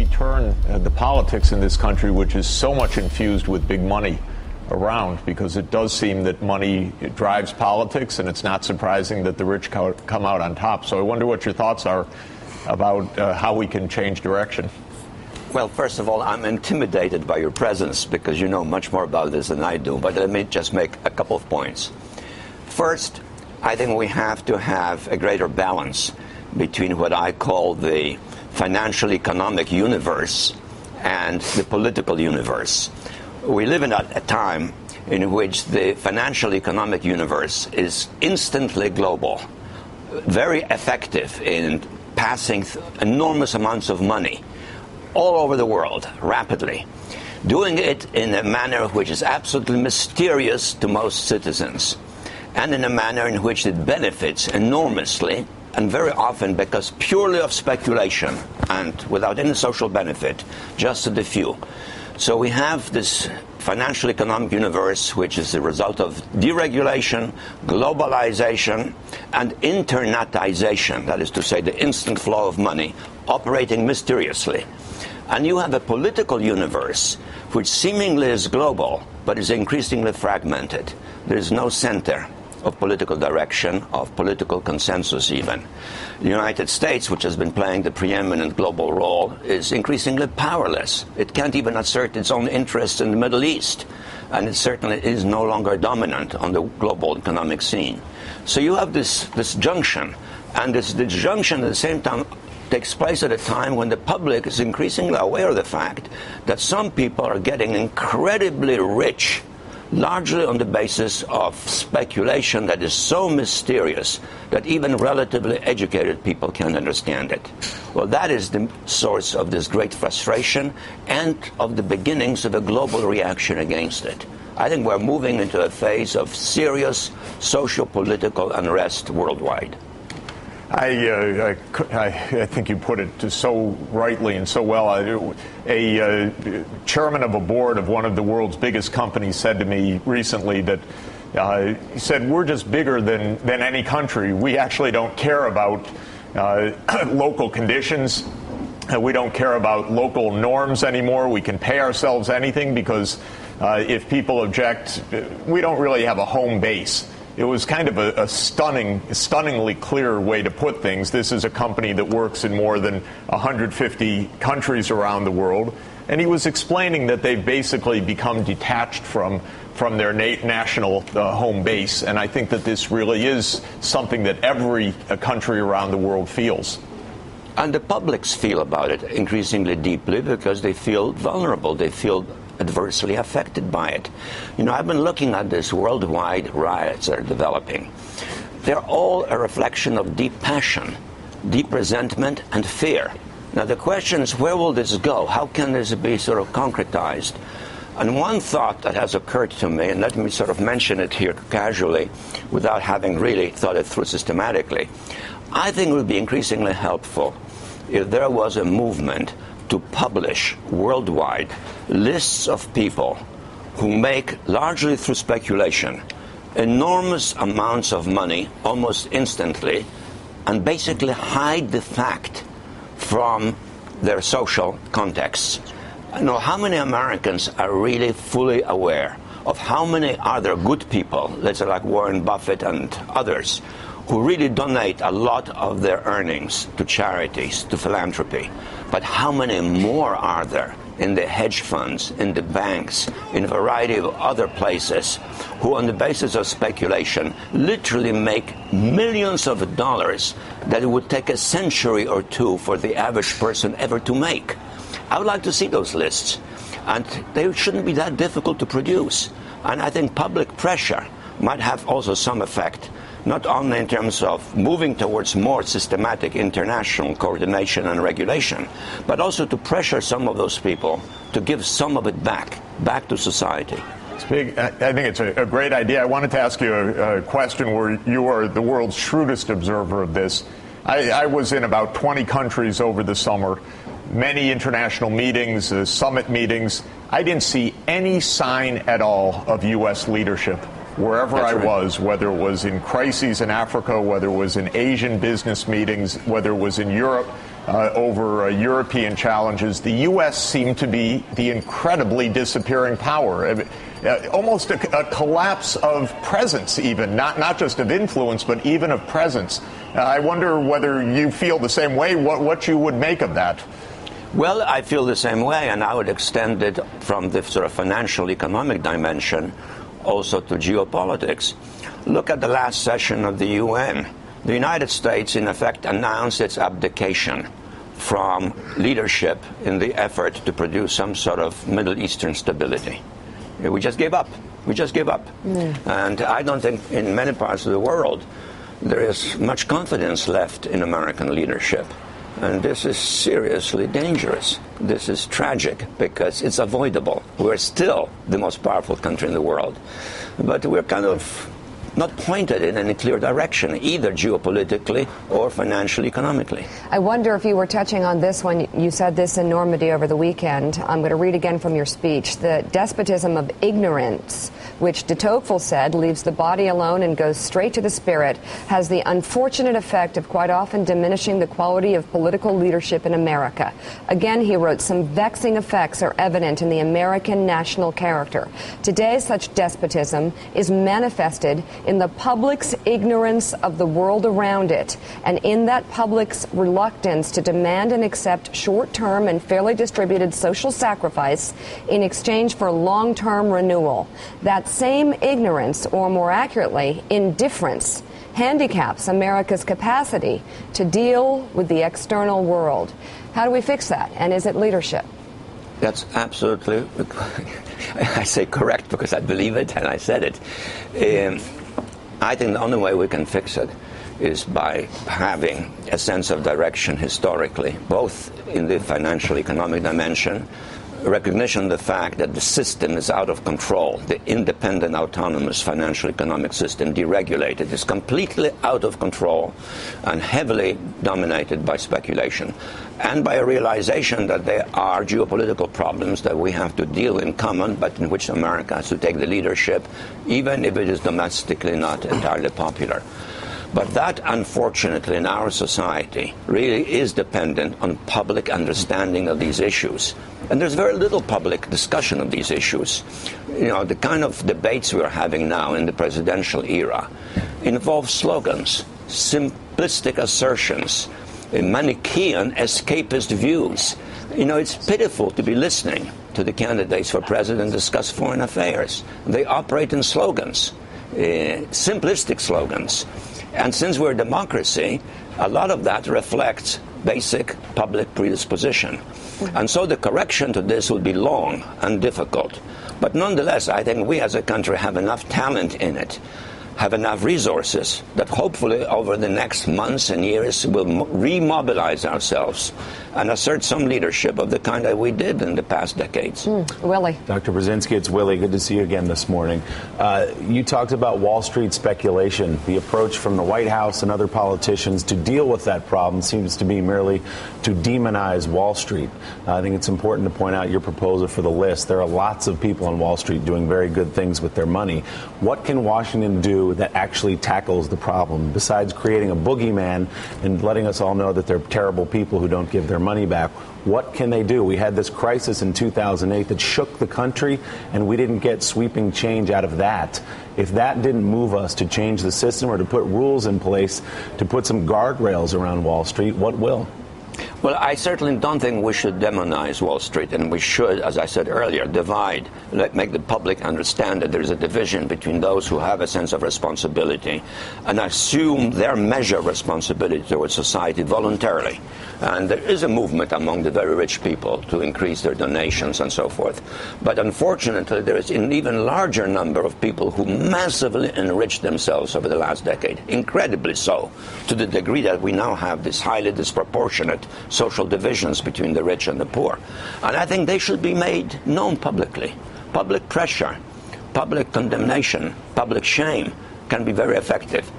turn the politics in this country, which is so much infused with big money, around? Because it does seem that money drives politics, and it's not surprising that the rich come out on top. So I wonder what your thoughts are about how we can change direction. Well, first of all, I'm intimidated by your presence because you know much more about this than I do. But let me just make a couple of points. First, I think we have to have a greater balance between what I call the financial economic universe and the political universe. We live in a time in which the financial economic universe is instantly global, very effective in passing enormous amounts of money all over the world rapidly, doing it in a manner which is absolutely mysterious to most citizens, and in a manner in which it benefits enormously, and very often because purely of speculation and without any social benefit, just to the few. So we have this financial economic universe which is the result of deregulation, globalization, and internetization, that is to say the instant flow of money, operating mysteriously. And you have a political universe which seemingly is global, but is increasingly fragmented. There is no center of political direction, of political consensus even. The United States, which has been playing the preeminent global role, is increasingly powerless. It can't even assert its own interests in the Middle East, and it certainly is no longer dominant on the global economic scene. So you have this junction, and this junction at the same time takes place at a time when the public is increasingly aware of the fact that some people are getting incredibly rich, largely on the basis of speculation that is so mysterious that even relatively educated people can't understand it. Well, that is the source of this great frustration and of the beginnings of a global reaction against it. I think we're moving into a phase of serious socio-political unrest worldwide. I think you put it so rightly and so well. A chairman of a board of one of the world's biggest companies said to me recently that he said, we're just bigger than any country. We actually don't care about local conditions. We don't care about local norms anymore. We can pay ourselves anything because if people object, we don't really have a home base. It was kind of a stunningly clear way to put things. This is a company that works in more than 150 countries around the world. And he was explaining that they've basically become detached from their national home base. And I think that this really is something that every country around the world feels. And the publics feel about it increasingly deeply because they feel vulnerable. They feel adversely affected by it. You know, I've been looking at these worldwide riots that are developing. They're all a reflection of deep passion, deep resentment, and fear. Now the question is, where will this go? How can this be sort of concretized? And one thought that has occurred to me, and let me sort of mention it here casually without having really thought it through systematically, I think it would be increasingly helpful if there was a movement to publish worldwide lists of people who make, largely through speculation, enormous amounts of money almost instantly, and basically hide the fact from their social contexts. I know how many Americans are really fully aware of how many other good people, let's say like Warren Buffett and others, who really donate a lot of their earnings to charities, to philanthropy. But how many more are there in the hedge funds, in the banks, in a variety of other places, who on the basis of speculation literally make millions of dollars that it would take a century or two for the average person ever to make? I would like to see those lists. And they shouldn't be that difficult to produce. And I think public pressure might have also some effect, not only in terms of moving towards more systematic international coordination and regulation, but also to pressure some of those people to give some of it back to society. It's big. I think it's a great idea. I wanted to ask you a question where you are the world's shrewdest observer of this. I was in about 20 countries over the summer, many international meetings, summit meetings. I didn't see any sign at all of U.S. leadership wherever I was, whether it was in crises in Africa, whether it was in Asian business meetings, whether it was in Europe. over European challenges, the U.S. seemed to be the incredibly disappearing power. Almost a collapse of presence, even, not just of influence, but even of presence. I wonder whether you feel the same way, what you would make of that. Well, I feel the same way, and I would extend it from the sort of financial economic dimension also to geopolitics. Look at the last session of the UN. The United States, in effect, announced its abdication from leadership in the effort to produce some sort of Middle Eastern stability. We just gave up. We just gave up. And I don't think in many parts of the world there is much confidence left in American leadership. And this is seriously dangerous. This is tragic because it's avoidable. We're still the most powerful country in the world. But we're kind of not pointed in any clear direction, either geopolitically or financially, economically. I wonder if you were touching on this when you said this in Normandy over the weekend. I'm going to read again from your speech. The despotism of ignorance, which de Tocqueville said leaves the body alone and goes straight to the spirit, has the unfortunate effect of quite often diminishing the quality of political leadership in America. Again, he wrote, some vexing effects are evident in the American national character. Today, such despotism is manifested in the public's ignorance of the world around it, and in that public's reluctance to demand and accept short-term and fairly distributed social sacrifice in exchange for long-term renewal. That same ignorance, or more accurately, indifference, handicaps America's capacity to deal with the external world. How do we fix that? And is it leadership? That's absolutely, I say correct because I believe it and I said it. I think the only way we can fix it is by having a sense of direction historically, both in the financial economic dimension, recognition of the fact that the system is out of control, the independent, autonomous financial economic system, deregulated, is completely out of control and heavily dominated by speculation, and by a realization that there are geopolitical problems that we have to deal in common, but in which America has to take the leadership, even if it is domestically not entirely popular. But that, unfortunately, in our society really is dependent on public understanding of these issues. And there's very little public discussion of these issues. You know, the kind of debates we're having now in the presidential era involve slogans, simplistic assertions, Manichaean escapist views. You know, it's pitiful to be listening to the candidates for president discuss foreign affairs. They operate in slogans, simplistic slogans. And since we're a democracy, a lot of that reflects basic public predisposition. And so the correction to this will be long and difficult. But nonetheless, I think we as a country have enough talent in it, have enough resources, that hopefully over the next months and years we'll remobilize ourselves and assert some leadership of the kind that we did in the past decades. Willie. Dr. Brzezinski, it's Willie. Good to see you again this morning. You talked about Wall Street speculation. The approach from the White House and other politicians to deal with that problem seems to be merely to demonize Wall Street. I think it's important to point out your proposal for the list. There are lots of people on Wall Street doing very good things with their money. What can Washington do that actually tackles the problem, besides creating a boogeyman and letting us all know that they're terrible people who don't give their money back? What can they do? We had this crisis in 2008 that shook the country, and we didn't get sweeping change out of that. If that didn't move us to change the system or to put rules in place, to put some guardrails around Wall Street, what will? Well, I certainly don't think we should demonize Wall Street, and we should, as I said earlier, divide, make the public understand that there's a division between those who have a sense of responsibility and assume their measure of responsibility towards society voluntarily. And there is a movement among the very rich people to increase their donations and so forth. But unfortunately, there is an even larger number of people who massively enriched themselves over the last decade, incredibly so, to the degree that we now have this highly disproportionate social divisions between the rich and the poor. And I think they should be made known publicly. Public pressure, public condemnation, public shame can be very effective.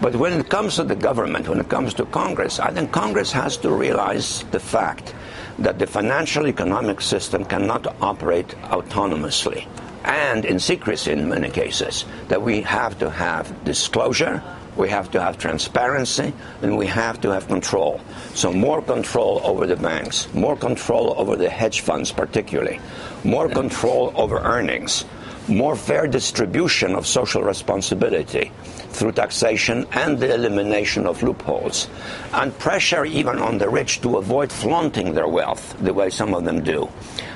But when it comes to the government, when it comes to Congress, I think Congress has to realize the fact that the financial economic system cannot operate autonomously and in secrecy in many cases, that we have to have disclosure, We have to have transparency, and we have to have control. So more control over the banks, more control over the hedge funds particularly, more control over earnings, more fair distribution of social responsibility through taxation and the elimination of loopholes, and pressure even on the rich to avoid flaunting their wealth the way some of them do.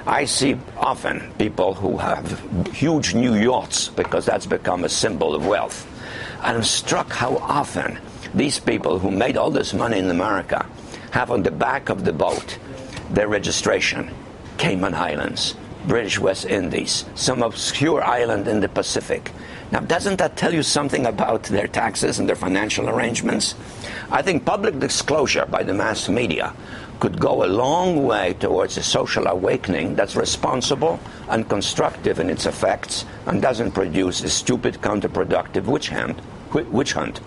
I see often people who have huge new yachts because that's become a symbol of wealth. And I'm struck how often these people who made all this money in America have on the back of the boat their registration, Cayman Islands, British West Indies, some obscure island in the Pacific. Now, doesn't that tell you something about their taxes and their financial arrangements? I think public disclosure by the mass media could go a long way towards a social awakening that's responsible and constructive in its effects and doesn't produce a stupid, counterproductive witch hunt.